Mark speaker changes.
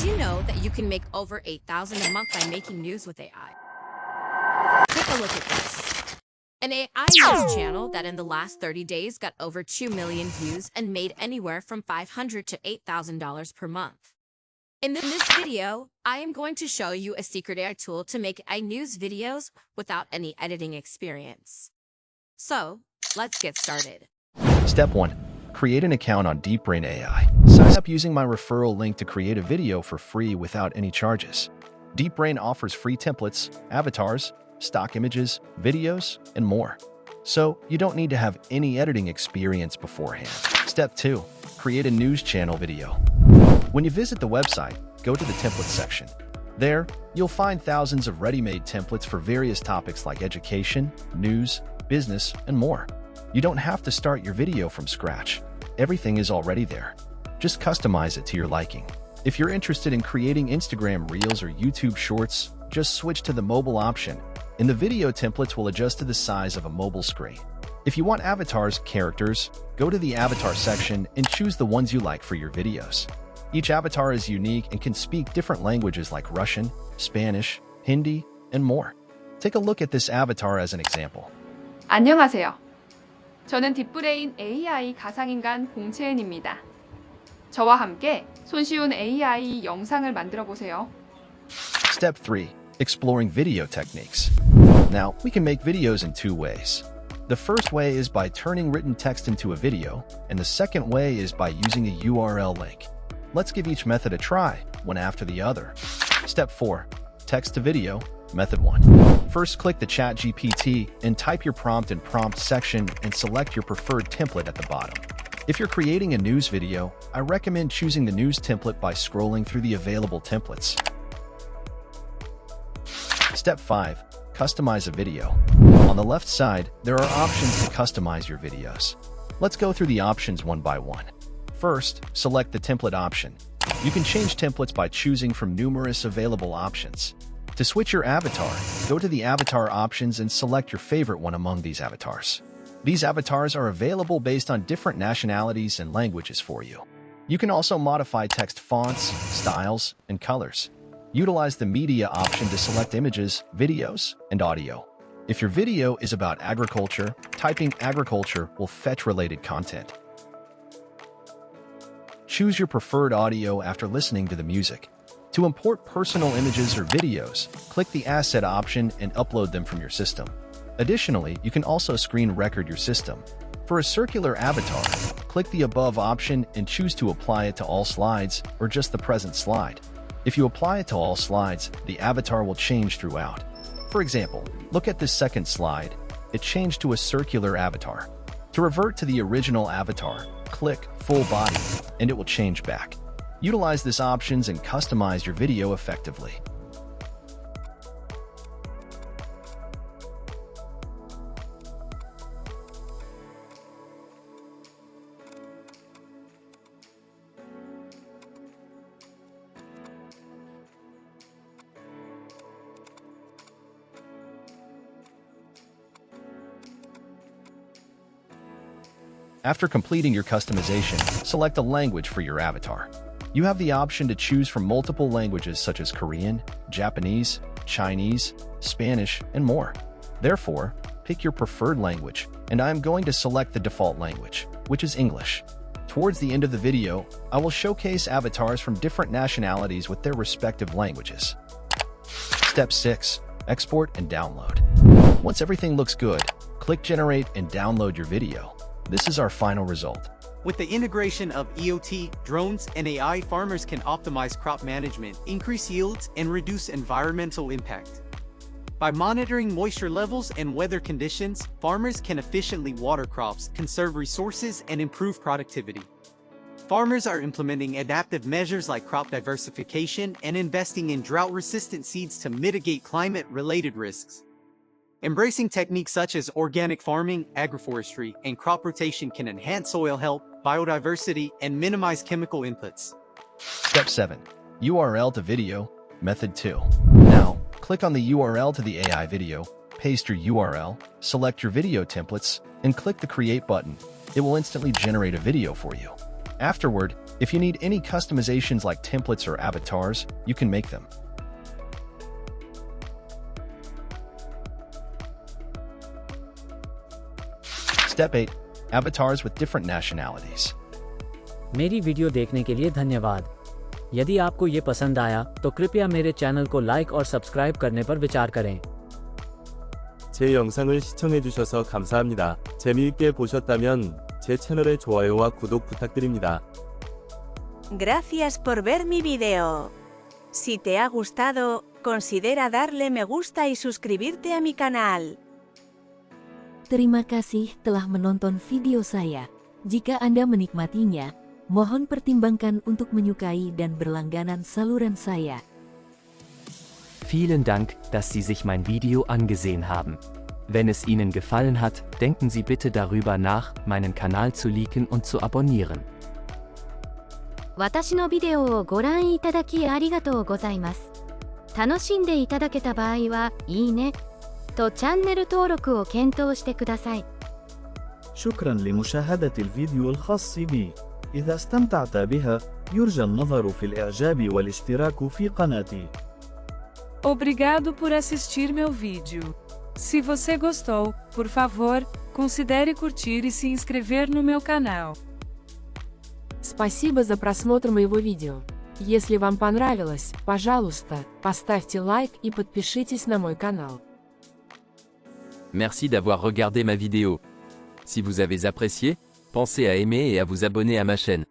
Speaker 1: you know that you can make over $8,000 a month by making news with AI? Take a look at this. An AI news channel that in the last 30 days got over 2 million views and made anywhere from $500 to $8,000 per month. In this video, I am going to show you a secret AI tool to make AI news videos without any editing experience. So, let's get started.
Speaker 2: Step 1. Create an account on DeepBrain AI. Sign up using my referral link to create a video for free without any charges. DeepBrain offers free templates, avatars, stock images, videos, and more. So, you don't need to have any editing experience beforehand. Step 2. Create a news channel video. When you visit the website, go to the templates section. There, you'll find thousands of ready-made templates for various topics like education, news, business, and more. You don't have to start your video from scratch. Everything is already there. Just customize it to your liking. If you're interested in creating Instagram Reels or YouTube Shorts, just switch to the mobile option, and the video templates will adjust to the size of a mobile screen. If you want avatars, characters, go to the avatar section and choose the ones you like for your videos. Each avatar is unique and can speak different languages like Russian, Spanish, Hindi, and more. Take a look at this avatar as an example.
Speaker 3: 안녕하세요. 저는 딥브레인 AI 가상인간 공채은입니다. 저와 함께 손쉬운 AI 영상을 만들어 보세요.
Speaker 2: Step 3. Exploring video techniques. Now, we can make videos in two ways. The first way is by turning written text into a video, and the second way is by using a URL link. Let's give each method a try, one after the other. Step 4. Text to video, method 1. First, click the ChatGPT and type your prompt in prompt section and select your preferred template at the bottom. If you're creating a news video, I recommend choosing the news template by scrolling through the available templates. Step 5. Customize a video. On the left side, there are options to customize your videos. Let's go through the options one by one. First, select the template option. You can change templates by choosing from numerous available options. To switch your avatar, go to the avatar options and select your favorite one among these avatars. These avatars are available based on different nationalities and languages for you. You can also modify text fonts, styles, and colors. Utilize the media option to select images, videos, and audio. If your video is about agriculture, typing agriculture will fetch related content. Choose your preferred audio after listening to the music. To import personal images or videos, click the Asset option and upload them from your system. Additionally, you can also screen record your system. For a circular avatar, click the above option and choose to apply it to all slides or just the present slide. If you apply it to all slides, the avatar will change throughout. For example, look at this second slide. It changed to a circular avatar. To revert to the original avatar, click Full Body, and it will change back. Utilize these options and customize your video effectively. After completing your customization, select a language for your avatar. You have the option to choose from multiple languages such as Korean, Japanese, Chinese, Spanish, and more. Therefore, pick your preferred language, and I am going to select the default language, which is English. Towards the end of the video, I will showcase avatars from different nationalities with their respective languages. Step 6. Export and download. Once everything looks good, click Generate and download your video. This is our final result.
Speaker 4: With the integration of EOT, drones, and AI, farmers can optimize crop management, increase yields, and reduce environmental impact. By monitoring moisture levels and weather conditions, farmers can efficiently water crops, conserve resources, and improve productivity. Farmers are implementing adaptive measures like crop diversification and investing in drought-resistant seeds to mitigate climate-related risks. Embracing techniques such as organic farming, agroforestry, and crop rotation can enhance soil health, biodiversity, and minimize chemical inputs.
Speaker 2: Step 7. URL to video, method 2. Now, click on the URL to the AI video, paste your URL, select your video templates, and click the Create button. It will instantly generate a video for you. Afterward, If you need any customizations like templates or avatars, you can make them. Step 8. Avatars with different nationalities.
Speaker 5: मेरी video देखने के लिए धन्यवाद। यदि आपको ये पसंद आया तो कृपया मेरे चैनल को लाइक और सब्सक्राइब करने पर विचार करें।
Speaker 6: 제 영상을 시청해주셔서 감사합니다. 재미있게 보셨다면 제 채널의 좋아요와 구독 부탁드립니다.
Speaker 7: Gracias por ver mi video. Si te ha gustado, considera darle me gusta y suscribirte a mi canal.
Speaker 8: Terima kasih telah menonton video saya. Jika Anda menikmatinya, mohon pertimbangkan untuk menyukai dan berlangganan saluran saya.
Speaker 9: Vielen Dank, dass Sie sich mein Video angesehen haben. Wenn es Ihnen gefallen hat, denken Sie bitte darüber nach, meinen Kanal zu liken und zu abonnieren.
Speaker 10: 私のビデオをご覧いただきありがとうございます。楽しんでいただけた場合は、いいねとチャンネル登録を検討してください。
Speaker 11: شكرا لمشاهدة الفيديو الخاص بي. إذا استمتعت بها، يرجى النظر في الإعجاب والاشتراك في قناتي.
Speaker 12: Obrigado por assistir meu vídeo. Se você gostou, por favor, considere curtir e se inscrever no meu canal.
Speaker 13: Спасибо за просмотр моего видео. Если вам понравилось, пожалуйста, поставьте лайк и подпишитесь на мой канал.
Speaker 9: Merci d'avoir regardé ma vidéo. Si vous avez apprécié, pensez à aimer et à vous abonner à ma chaîne.